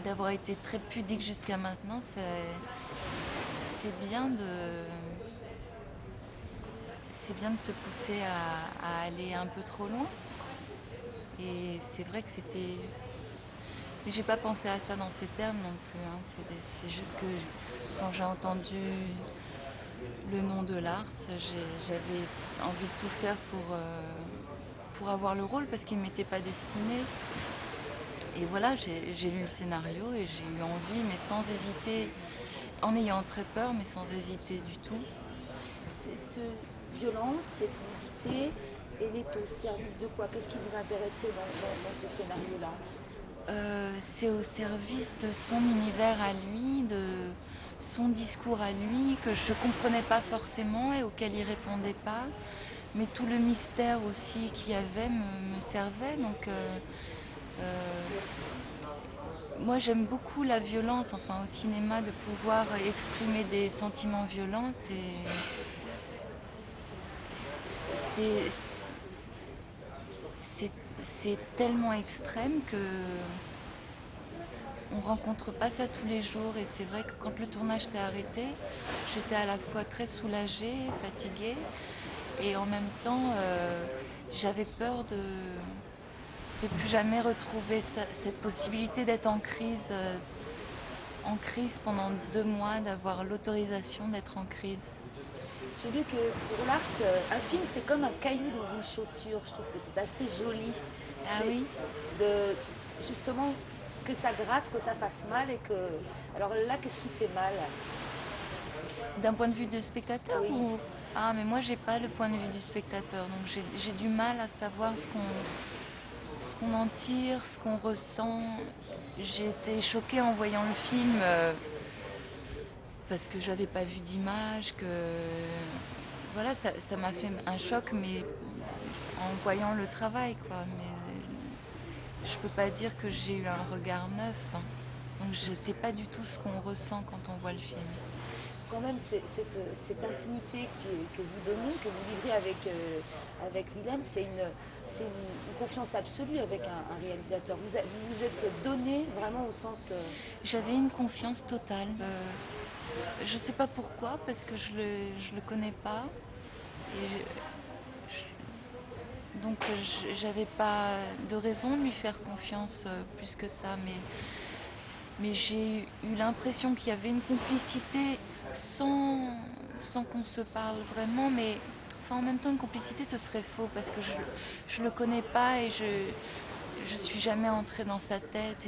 d'avoir été très pudique jusqu'à maintenant, c'est bien de se pousser à aller un peu trop loin. Et c'est vrai que c'était... Mais j'ai pas pensé à ça dans ces termes non plus, hein. C'est juste que quand j'ai entendu le nom de Lars, j'avais envie de tout faire pour avoir le rôle parce qu'il ne m'était pas destiné. Et voilà, j'ai lu le scénario et j'ai eu envie, mais sans hésiter, en ayant très peur, mais sans hésiter du tout. Cette violence, cette nudité, elle est au service de quoi? Qu'est-ce qui vous intéressait dans ce scénario-là? C'est au service de son univers à lui, de son discours à lui, que je ne comprenais pas forcément et auquel il répondait pas. Mais tout le mystère aussi qu'il y avait me servait. Donc, moi j'aime beaucoup la violence, enfin au cinéma, de pouvoir exprimer des sentiments violents. C'est c'est tellement extrême que on rencontre pas ça tous les jours. Et c'est vrai que quand le tournage s'est arrêté, j'étais à la fois très soulagée, fatiguée, et en même temps j'avais peur de plus jamais retrouver cette possibilité d'être en crise pendant 2 mois, d'avoir l'autorisation d'être en crise. J'ai lu que pour Lars, un film c'est comme un caillou dans une chaussure. Je trouve que c'est assez joli. Ah C'est oui. de justement que ça gratte, que ça fasse mal et que. Alors là, qu'est-ce qui fait mal? D'un point de vue de spectateur Oui. ou... Ah, mais moi j'ai pas le point de vue du spectateur, donc j'ai du mal à savoir ce qu'on en tire, ce qu'on ressent. J'ai été choquée en voyant le film parce que j'avais pas vu d'image, que voilà, ça m'a fait un choc, mais en voyant le travail, quoi. Mais je peux pas dire que j'ai eu un regard neuf, hein. Donc je sais pas du tout ce qu'on ressent quand on voit le film. Quand même, cette intimité que vous donnez, que vous livrez avec Willem, c'est une confiance absolue avec un réalisateur. Vous vous êtes donné vraiment au sens. J'avais une confiance totale. Je sais pas pourquoi, parce que je le connais pas. Et donc j'avais pas de raison de lui faire confiance plus que ça. Mais j'ai eu l'impression qu'il y avait une complicité sans qu'on se parle vraiment. Mais enfin, en même temps, une complicité, ce serait faux, parce que je le connais pas et je suis jamais entrée dans sa tête.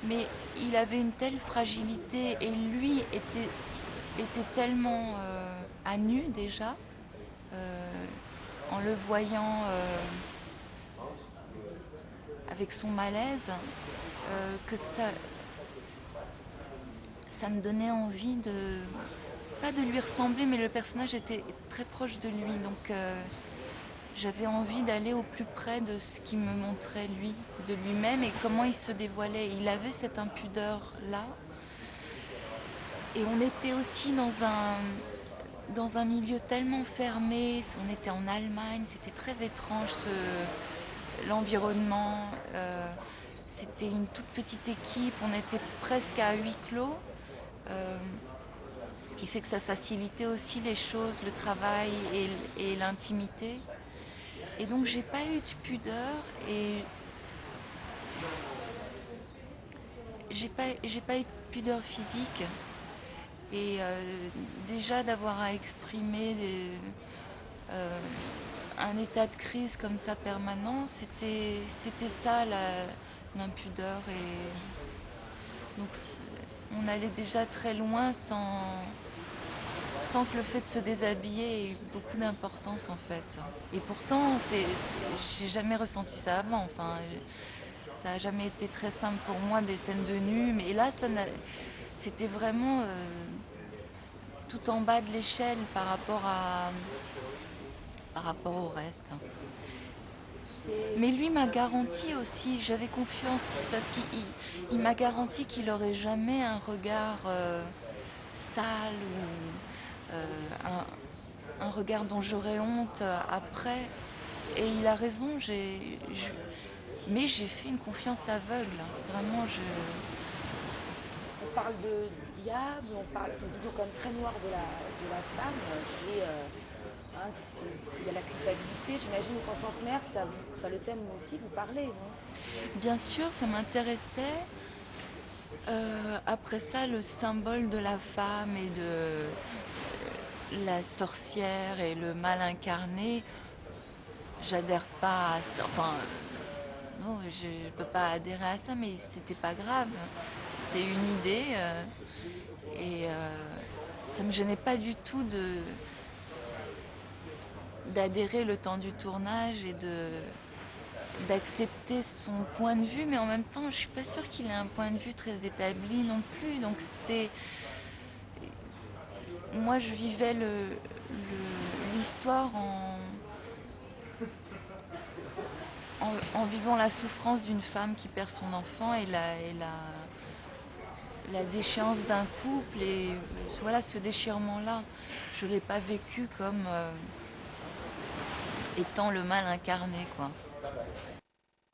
Mais il avait une telle fragilité et lui était tellement à nu déjà, euh, en le voyant avec son malaise, que ça me donnait envie pas de lui ressembler, mais le personnage était très proche de lui, donc j'avais envie d'aller au plus près de ce qu'il me montrait lui, de lui-même, et comment il se dévoilait. Il avait cette impudeur là, et on était aussi dans un milieu tellement fermé. On était en Allemagne, c'était très étrange l'environnement. C'était une toute petite équipe, on était presque à huis clos. Ce qui fait que ça facilitait aussi les choses, le travail et l'intimité. Et donc j'ai pas eu de pudeur et j'ai pas eu de pudeur physique. Et déjà d'avoir à exprimer un état de crise comme ça permanent, c'était ça l'impudeur. Et donc on allait déjà très loin sans que le fait de se déshabiller ait eu beaucoup d'importance en fait. Et pourtant, j'ai jamais ressenti ça avant. Enfin, ça a jamais été très simple pour moi des scènes de nu, mais là, c'était vraiment tout en bas de l'échelle par rapport au reste. Mais lui m'a garanti aussi, j'avais confiance, parce qu'il m'a garanti qu'il aurait jamais un regard sale ou un regard dont j'aurais honte après. Et il a raison, mais j'ai fait une confiance aveugle. Vraiment, parle de diable, on parle, c'est une vision quand même très noire de la femme, et hein, il y a la culpabilité. J'imagine qu'en tant que mère, le thème aussi vous parlait, non? Bien sûr, ça m'intéressait. Après ça, le symbole de la femme et de la sorcière et le mal incarné, j'adhère pas à ça. Enfin, non, je peux pas adhérer à ça, mais c'était pas grave. C'est une idée et ça me gênait pas du tout d'adhérer le temps du tournage et d'accepter son point de vue, mais en même temps, je suis pas sûre qu'il ait un point de vue très établi non plus. Donc moi, je vivais l'histoire en vivant la souffrance d'une femme qui perd son enfant et la déchéance d'un couple, et voilà, ce déchirement-là, je l'ai pas vécu comme étant le mal incarné, quoi.